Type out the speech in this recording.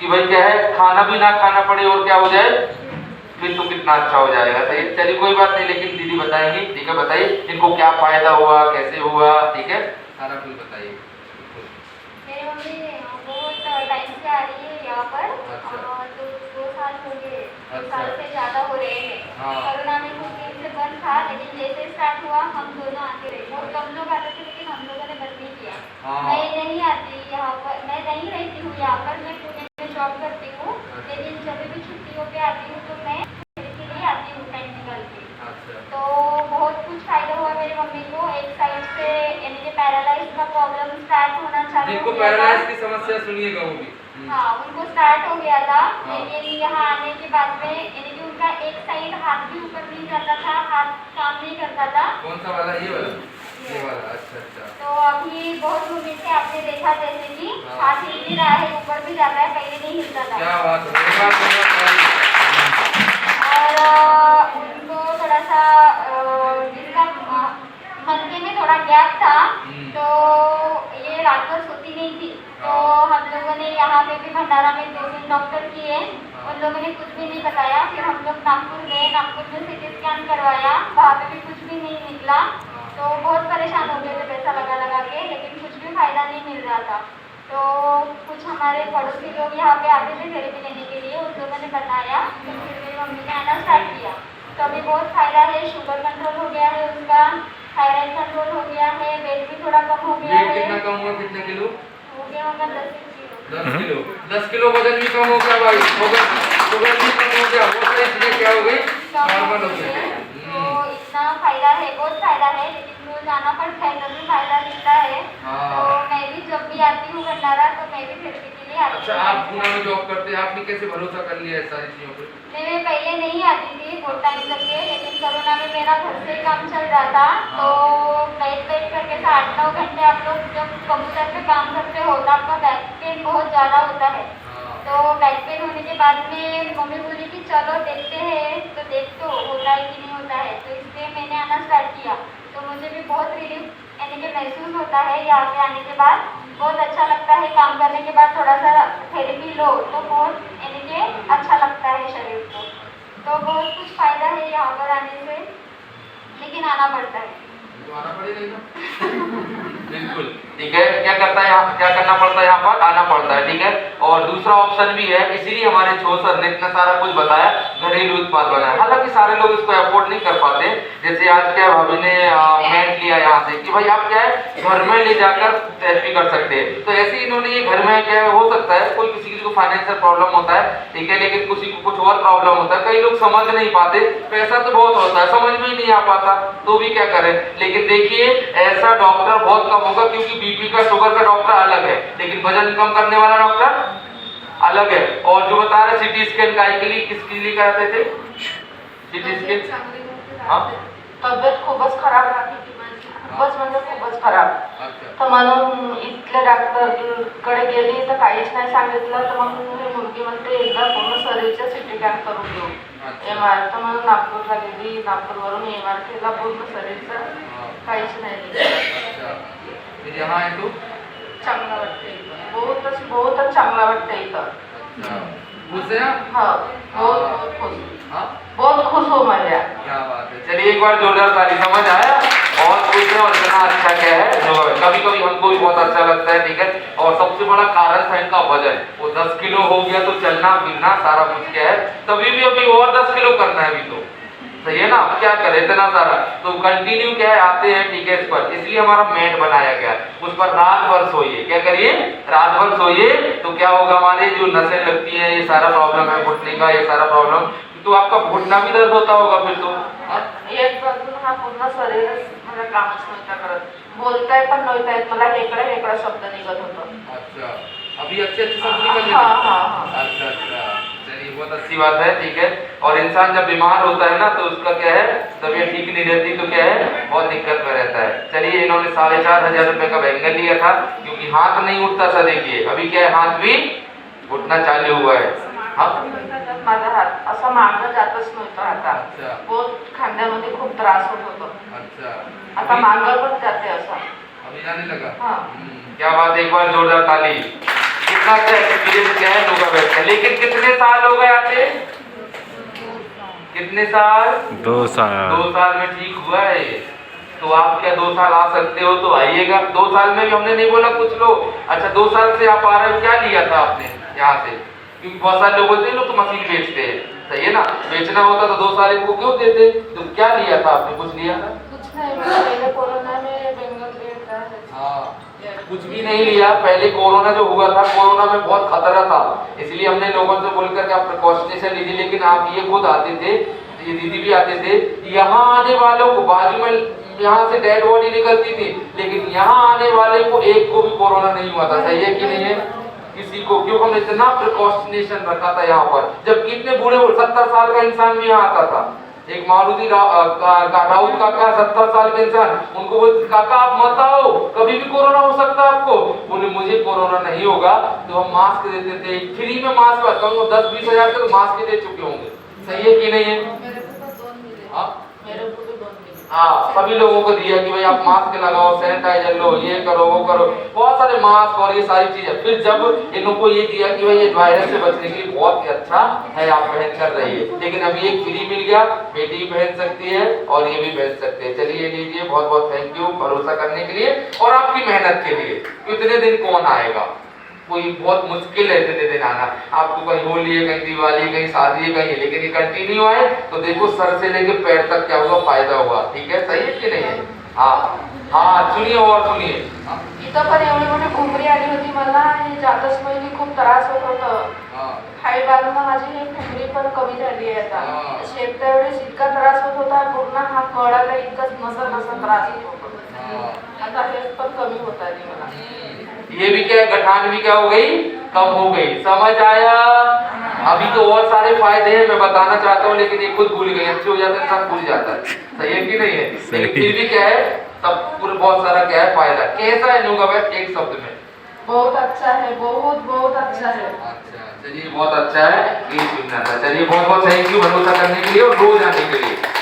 कि भाई क्या है, खाना भी ना खाना पड़े और क्या हो जाए, फिर तो कितना अच्छा हो जाएगा। सही, चलिए कोई बात नहीं, लेकिन दीदी बताएंगी, ठीक है, बताइए इनको क्या फायदा हुआ, कैसे हुआ, ठीक है, सारा कुछ बताइए। मेरी मम्मी बहुत टाइम से आ रही है यहाँ पर। अच्छा। तो 2 साल हो गए, 2 अच्छा। साल से ज़्यादा हो रहे हैं। हाँ। कोरोना में कुछ दिन से बंद था, लेकिन जैसे स्टार्ट हुआ हम दोनों आते रहे। बहुत कम लोग आते थे, लेकिन हम लोगों ने बंद नहीं किया। हाँ। मैं नहीं आती यहाँ पर, मैं नहीं रहती हूँ यहाँ पर, मैं पुणे में जॉब करती हूँ। लेकिन जब भी छुट्टियों पे आती हूँ तो मैं के लिए आती हूँ टाइम निकाल के। अच्छा। तो बहुत कुछ फायदा हुआ मेरी मम्मी को। एक साइड से यानी कि पैरालाइज का प्रॉब्लम स्टार्ट होना चालू जिनको हो गया था। पैरालाइज की समस्या सुनिएगा वो भी। हाँ, उनको स्टार्ट हो गया था। हाँ। लेकिन यहाँ आने के बाद में यानी कि उनका एक साइड हाथ भी ऊपर नहीं जाता था, हाथ काम नहीं करता था। कौन सा वाला, ये वाला? ये वाला, अच्छा अच्छा। तो अभी बहुत उम्मीद से आपने देखा जैसे कि हाँ। हाथ हिल भी रहा है, ऊपर भी जाता है, पहले नहीं हिलता था। क्या बात है, धन्यवाद। और उनको थोड़ा सा जिसका मस्ती में थोड़ा गैप था, तो ये रात भर सोती नहीं थी। तो हम लोगों ने यहाँ पे भी भंडारा में 2 दिन डॉक्टर किए, उन लोगों ने कुछ भी नहीं बताया। फिर हम लोग नागपुर गए, नागपुर में सिटी स्कैन करवाया, वहाँ पे भी कुछ भी नहीं निकला। तो बहुत परेशान हो गए थे पैसा लगा लगा के, लेकिन कुछ भी फायदा नहीं मिल रहा था। तो कुछ हमारे पड़ोसी लोग यहाँ पे आते थे थेरेपी लेने के लिए, उन लोगों ने बताया, तो फिर मेरी मम्मी ने आना स्टार्ट किया। तो अभी बहुत फायदा है, शुगर कंट्रोल हो गया है उसका, थायराइड कंट्रोल हो गया है, वेट भी थोड़ा कम हो गया है। कितना कम हुआ, कितने किलो? हो गया होगा 10 किलो। 10 किलो, 10 किलो वजन भी कम हो गया भाई, शुगर भी कम हो गया, वो सारी चीजें क्या हो गई, नॉर्मल हो गई। तो इतना फायदा है, बहुत फायदा है, लेकिन रोज आना पड़ता है तभी फायदा मिलता है। तो मैं भी जब भी आती हूँ भंडारा, तो मैं भी थेरेपी के लिए आती हूँ। अच्छा, आप पुणे में जॉब करते हैं, आपने कैसे भरोसा कर लिया है सारी चीजों पे? मैं पहले नहीं आती थी बहुत टाइम तक के, लेकिन कोरोना में मेरा घर से काम चल रहा था। तो बैठ करके 8-9 घंटे आप लोग जब कंप्यूटर पे काम करते हो तो आपका बैक पेन बहुत ज़्यादा होता है। तो बैक पेन होने के बाद में मम्मी बोली कि चलो देखते हैं, तो देख तो होता है कि नहीं होता है। तो इसलिए मैंने आना स्टार्ट किया। तो मुझे भी बहुत रिलीफ यानी कि महसूस होता है यहाँ पे आने के बाद। बहुत अच्छा लगता है, काम करने के बाद थोड़ा सा थेरेपी लो तो बहुत यानी कि अच्छा लगता है शरीर को। तो बहुत कुछ फायदा है यहाँ पर आने से, लेकिन आना पड़ता है। आना पड़ेगा बिल्कुल, ठीक है। क्या करता है यहाँ, क्या करना पड़ता है यहाँ पर, आना पड़ता है, ठीक है। और दूसरा ऑप्शन भी है, इसीलिए हमारे छो सर ने इतना सारा कुछ बताया, घरेलू उत्पाद बनाया। हालांकि सारे लोग इसको अफोर्ड नहीं कर पाते। जैसे आज क्या भाभी ने मैट लिया यहाँ से कि भाई आप क्या है घर में ले जाकर थेरेपी कर सकते हैं, तो ऐसे इन्होंने ये घर में क्या हो सकता है, कोई किसी को फाइनेंशियल प्रॉब्लम होता है, ठीक है, लेकिन किसी को कुछ और प्रॉब्लम होता है, कई लोग समझ नहीं पाते, पैसा तो बहुत होता है, समझ में ही नहीं आ पाता, तो भी क्या करें। लेकिन देखिए ऐसा डॉक्टर बहुत कम होगा, क्योंकि बीपी का, शुगर का डॉक्टर अलग है, लेकिन वजन कम करने वाला डॉक्टर अलग है। और जो बता रहे सिटी स्कैन काय के लिए, किसके लिए कराते थे सिटी स्कैन? हाँ, तब्येत खूपच खराब राहते ती माझी, खूपच म्हणजे खूपच खराब. अच्छा, तर म्हणून इथल्या डॉक्टरकडे गेली तर काहीच नाही सांगितलं. तर मग ही मुलगी म्हणते एकदा पूर्ण शरीरच्या सिटी स्कॅन करून घेऊ, MR. तर म्हणून नागपूरला गेली, नागपूरवरून MR केला पूर्ण शरीरचा, काहीच नाही दिसलं. अच्छा, फिर यहाँ है तो चांगलं वाटते इथं, बहुतच चांगलं वाटते इथं. अच्छा, खुश है आप? हाँ, बहुत खुश, हाँ, बहुत खुश हो मैं. क्या बात है, चलिए एक बार जोरदार ताली। समझ आया और कुछ है, और इतना अच्छा क्या है, जो कभी कभी हमको भी बहुत अच्छा लगता है, ठीक है। और सबसे बड़ा कारण था इनका वजन, वो 10 किलो हो गया, तो चलना फिरना सारा कुछ क्या है, तभी भी अभी और 10 किलो करना है अभी, तो सही है ना। अब क्या करें इतना सारा, तो कंटिन्यू क्या है आते हैं, ठीक है, इस पर, इसलिए हमारा मैट बनाया गया, उस पर रात भर सोइए। क्या करिए, रात भर सोइए, तो क्या होगा, हमारे जो नसें लगती हैं, ये सारा प्रॉब्लम है घुटने का, ये सारा प्रॉब्लम, तो आपका घुटना भी दर्द होता होगा फिर तो। एक बाजून हा पूर्ण शरीरच मला कामच नव्हता करत, बोलताय पण नव्हता येत मला, हेकडा शब्द निघत होतो. अच्छा, अभी अच्छे शब्द निकल रहे हैं? हाँ. अच्छा अच्छा, चलिए बहुत अच्छी बात है, ठीक है। और इंसान जब बीमार होता है ना, तो उसका क्या है, तबीयत ठीक नहीं रहती, तो क्या है, बहुत दिक्कत में रहता है। चलिए इन्होंने 4,500 रुपए का बैंगन लिया था, क्योंकि हाथ नहीं उठता था। देखिए अभी क्या है, हाथ भी उठना चालू हुआ है। हाँ, माझा हात असा मागं जातच नव्हता आता, अच्छा, बहुत खांद्यामध्ये खूप त्रास होत होतो. अच्छा, आता मागं पण जाते असा. अभी जाने लगा। हाँ. क्या बात है, एक बार जोरदार ताली। इतना अच्छा एक्सपीरियंस क्या है योगा बैठ का। लेकिन कितने साल हो गए आते? कितने साल? 2 साल। 2 साल में ठीक हुआ है ये। तो आप क्या 2 साल आ सकते हो तो आइएगा। 2 साल में भी हमने नहीं बोला कुछ लोग अच्छा 2 साल से आप आ रहे हो, क्या लिया था आपने यहाँ से? क्योंकि बहुत सारे लोग होते हैं लोग तो मशीन बेचते हैं, सही है ना, बेचना होता तो 2 साल को क्यों देते? तो क्या लिया था आपने? कुछ लिया था? कुछ नहीं, मैं पहले कोरोना में बेंगल गया था। हाँ, कुछ भी नहीं लिया। पहले कोरोना जो हुआ था, कोरोना में बहुत खतरा था, इसलिए हमने लोगों से बोलकर के आप प्रिकॉशनेशन लीजिए। लेकिन आप ये खुद आते थे, ये दीदी भी आते थे, यहाँ आने वालों को बाजू में यहाँ से डेड बॉडी निकलती थी, लेकिन यहाँ आने वाले को एक को भी कोरोना नहीं हुआ था, सही है कि नहीं है? किसी को, क्योंकि हमने इतना प्रिकॉशनेशन रखा था यहाँ पर। जब कितने बूढ़े 70 साल का इंसान भी यहाँ आता था, एक मारुति राउत काका 70 साल के इंसान, उनको बोलते काका आप मत आओ, कभी भी कोरोना हो सकता है आपको। बोले मुझे कोरोना नहीं होगा। तो हम मास्क देते थे, फ्री में मास्क, 10-20 हजार के तो मास्क दे चुके होंगे, सही है कि नहीं है? मेरे को तो 2 मिले। हाँ? मेरे को भी 2 मिले। हाँ, सभी लोगों को दिया कि भाई आप मास्क लगाओ, सैनिटाइजर लो, ये करो वो करो, बहुत सारे मास्क और ये सारी चीजें। फिर जब इनको ये दिया कि भाई ये वायरस से बचने के लिए बहुत ही अच्छा है, आप पहन कर रहिए। लेकिन अभी एक फ्री मिल गया, बेटी भी पहन सकती है और ये भी पहन सकते हैं। चलिए लीजिए, बहुत बहुत थैंक यू भरोसा करने के लिए और आपकी मेहनत के लिए। इतने दिन कौन आएगा, कोई बहुत मुश्किल है इतने दिन आना। आपको कहीं होली है, कहीं दिवाली, कहीं शादी है, कहीं, लेकिन ये कंटिन्यू आए तो देखो सर से लेके पैर तक क्या हुआ, फायदा हुआ। ठीक है, सही है कि नहीं है? हाँ, सुनिए और सुनिए। इथं पण एवढी मोठी घुमरी आली होती मला आणि जातच महिली खूप त्रास होत होतं। हाय बाजूला माझी ही घुमरी पण कमी झाली आहे आता। शेपट्या वेळेस इतका त्रास होत होता, पूर्ण हा कळाला इतकाच नसा त्रास होत होता। आता हे पण कमी होत आली मला। ये भी क्या है, गठान भी क्या हो गई, कम हो गई। समझ आया? अभी तो और सारे फायदे हैं मैं बताना चाहता हूँ, लेकिन ये खुद भूल गए। अच्छे हो जाते हैं, इंसान भूल जाता है, सही है कि नहीं है? लेकिन फिर भी क्या है, तब पूरा बहुत सारा क्या है फायदा। कैसा है योगा बैठ, एक शब्द में? बहुत अच्छा है, बहुत बहुत अच्छा है। अच्छा, चलिए बहुत अच्छा है, ये सुनना था। चलिए बहुत बहुत थैंक यू भरोसा करने के लिए और रोज आने के लिए।